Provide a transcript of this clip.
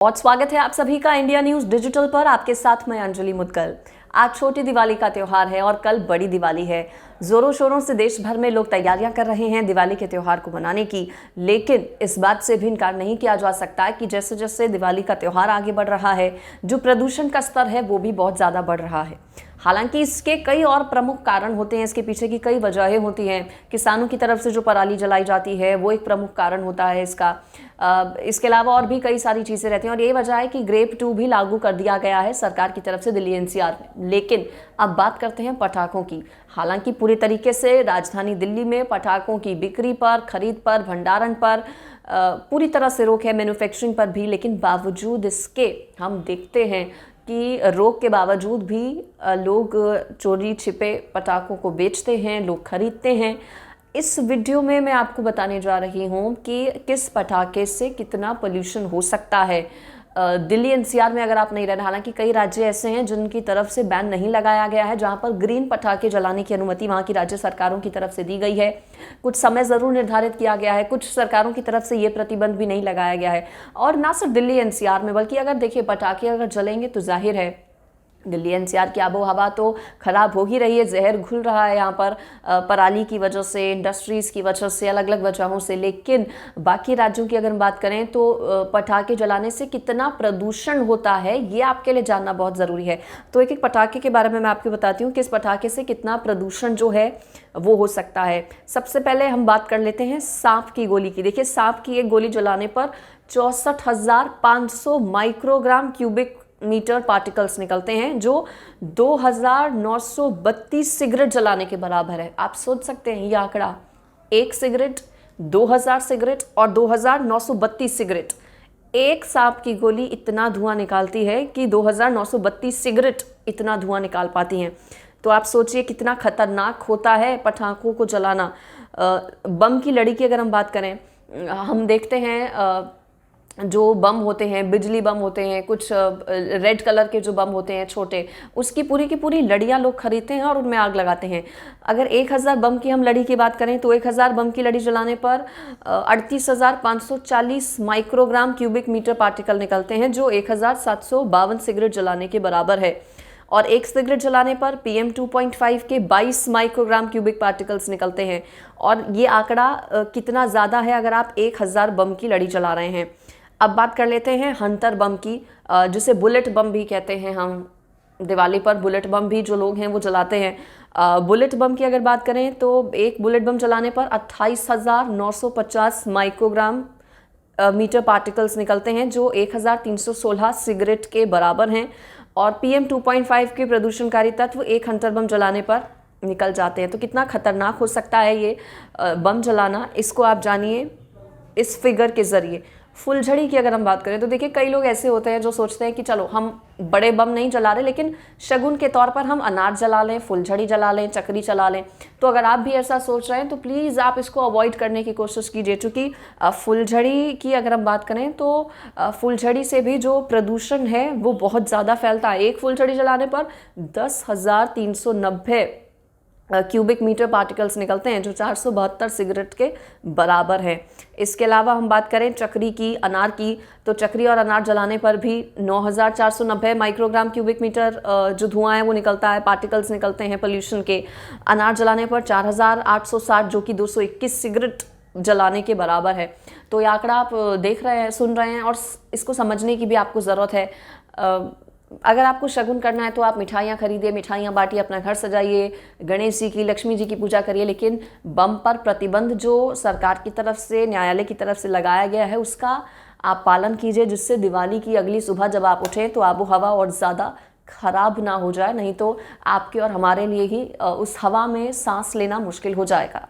बहुत स्वागत है आप सभी का इंडिया न्यूज डिजिटल पर। आपके साथ मैं अंजलि मुदगल। आज छोटी दिवाली का त्योहार है और कल बड़ी दिवाली है। जोरों शोरों से देश भर में लोग तैयारियां कर रहे हैं दिवाली के त्योहार को मनाने की, लेकिन इस बात से भी इनकार नहीं किया जा सकता कि जैसे जैसे दिवाली का त्योहार आगे बढ़ रहा है, जो प्रदूषण का स्तर है वो भी बहुत ज़्यादा बढ़ रहा है। हालांकि इसके कई और प्रमुख कारण होते हैं, इसके पीछे की कई वजहें होती हैं। किसानों की तरफ से जो पराली जलाई जाती है वो एक प्रमुख कारण होता है इसका। इसके अलावा और भी कई सारी चीज़ें रहती हैं और ये वजह है कि ग्रेप 2 भी लागू कर दिया गया है सरकार की तरफ से दिल्ली एनसीआर में। लेकिन अब बात करते हैं पटाखों की। हालांकि पूरी तरीके से राजधानी दिल्ली में पटाखों की बिक्री पर, खरीद पर, भंडारण पर पूरी तरह से रोक है, मैन्युफैक्चरिंग पर भी। लेकिन बावजूद इसके हम देखते हैं कि रोक के बावजूद भी लोग चोरी छिपे पटाखों को बेचते हैं, लोग खरीदते हैं। इस वीडियो में मैं आपको बताने जा रही हूँ कि किस पटाखे से कितना पोल्यूशन हो सकता है। दिल्ली एनसीआर में अगर आप नहीं रहना, हालांकि कई राज्य ऐसे हैं जिनकी तरफ से बैन नहीं लगाया गया है, जहां पर ग्रीन पटाखे जलाने की अनुमति वहां की राज्य सरकारों की तरफ से दी गई है। कुछ समय ज़रूर निर्धारित किया गया है, कुछ सरकारों की तरफ से ये प्रतिबंध भी नहीं लगाया गया है। और ना सिर्फ दिल्ली एनसीआर में, बल्कि अगर देखिए पटाखे अगर जलेंगे तो जाहिर है दिल्ली एनसीआर की आबो हवा तो खराब हो ही रही है। जहर घुल रहा है यहाँ पर पराली की वजह से, इंडस्ट्रीज़ की वजह से, अलग अलग वजहों से। लेकिन बाकी राज्यों की अगर हम बात करें तो पटाखे जलाने से कितना प्रदूषण होता है ये आपके लिए जानना बहुत ज़रूरी है। तो एक एक पटाखे के बारे में मैं आपको बताती हूँ कि इस पटाखे से कितना प्रदूषण जो है वो हो सकता है। सबसे पहले हम बात कर लेते हैं सांप की गोली की। देखिए, सांप की एक गोली जलाने पर 64,500 माइक्रोग्राम क्यूबिक मीटर पार्टिकल्स निकलते हैं, जो 2,932 सिगरेट जलाने के बराबर है। आप सोच सकते हैं ये आंकड़ा, एक सिगरेट, 2,000 सिगरेट और 2,932 सिगरेट। एक सांप की गोली इतना धुआं निकालती है कि 2,932 सिगरेट इतना धुआं निकाल पाती हैं। तो आप सोचिए कितना खतरनाक होता है पटाखों को जलाना। बम की लड़ी की अगर हम बात करें, हम देखते हैं जो बम होते हैं, बिजली बम होते हैं, कुछ रेड कलर के जो बम होते हैं छोटे, उसकी पूरी की पूरी लड़ियाँ लोग खरीदते हैं और उनमें आग लगाते हैं। अगर 1,000 बम की हम लड़ी की बात करें तो 1,000 बम की लड़ी जलाने पर 38,540 माइक्रोग्राम क्यूबिक मीटर पार्टिकल निकलते हैं, जो 1,752 सिगरेट जलाने के बराबर है। और एक सिगरेट जलाने पर PM 2.5 के 22 माइक्रोग्राम क्यूबिक पार्टिकल्स निकलते हैं। और ये आंकड़ा कितना ज़्यादा है अगर आप 1,000 बम की लड़ी जला रहे हैं। अब बात कर लेते हैं हंटर बम की, जिसे बुलेट बम भी कहते हैं। हम दिवाली पर बुलेट बम भी जो लोग हैं वो जलाते हैं। बुलेट बम की अगर बात करें तो एक बुलेट बम जलाने पर 28,950 माइक्रोग्राम मीटर पार्टिकल्स निकलते हैं, जो 1,316 सिगरेट के बराबर हैं। और PM 2.5 के प्रदूषणकारी तत्व एक हंटर बम जलाने पर निकल जाते हैं। तो कितना खतरनाक हो सकता है ये बम जलाना, इसको आप जानिए इस फिगर के ज़रिए। फुलझड़ी की अगर हम बात करें तो देखिए, कई लोग ऐसे होते हैं जो सोचते हैं कि चलो हम बड़े बम नहीं जला रहे, लेकिन शगुन के तौर पर हम अनार जला लें, फुलझड़ी जला लें, चक्री चला लें। तो अगर आप भी ऐसा सोच रहे हैं तो प्लीज़ आप इसको अवॉइड करने की कोशिश कीजिए, क्योंकि फुलझड़ी की अगर हम बात करें तो फुलझड़ी से भी जो प्रदूषण है वो बहुत ज़्यादा फैलता है। एक फुलझड़ी जलाने पर 10,390 क्यूबिक मीटर पार्टिकल्स निकलते हैं, जो 472 सिगरेट के बराबर है। इसके अलावा हम बात करें चक्री की, अनार की, तो चक्री और अनार जलाने पर भी 9,490 माइक्रोग्राम क्यूबिक मीटर जो धुआं है वो निकलता है, पार्टिकल्स निकलते हैं पोल्यूशन के। अनार जलाने पर 4,860, जो कि 221 सिगरेट जलाने के बराबर है। तो ये आंकड़ा आप देख रहे हैं, सुन रहे हैं, और इसको समझने की भी आपको ज़रूरत है। अगर आपको शगुन करना है तो आप मिठाइयाँ खरीदिए, मिठाइयाँ बांटिए, अपना घर सजाइए, गणेश जी की, लक्ष्मी जी की पूजा करिए। लेकिन बम पर प्रतिबंध जो सरकार की तरफ से, न्यायालय की तरफ से लगाया गया है, उसका आप पालन कीजिए, जिससे दिवाली की अगली सुबह जब आप उठें तो आबो हवा और ज़्यादा खराब ना हो जाए। नहीं तो आपके और हमारे लिए ही उस हवा में सांस लेना मुश्किल हो जाएगा।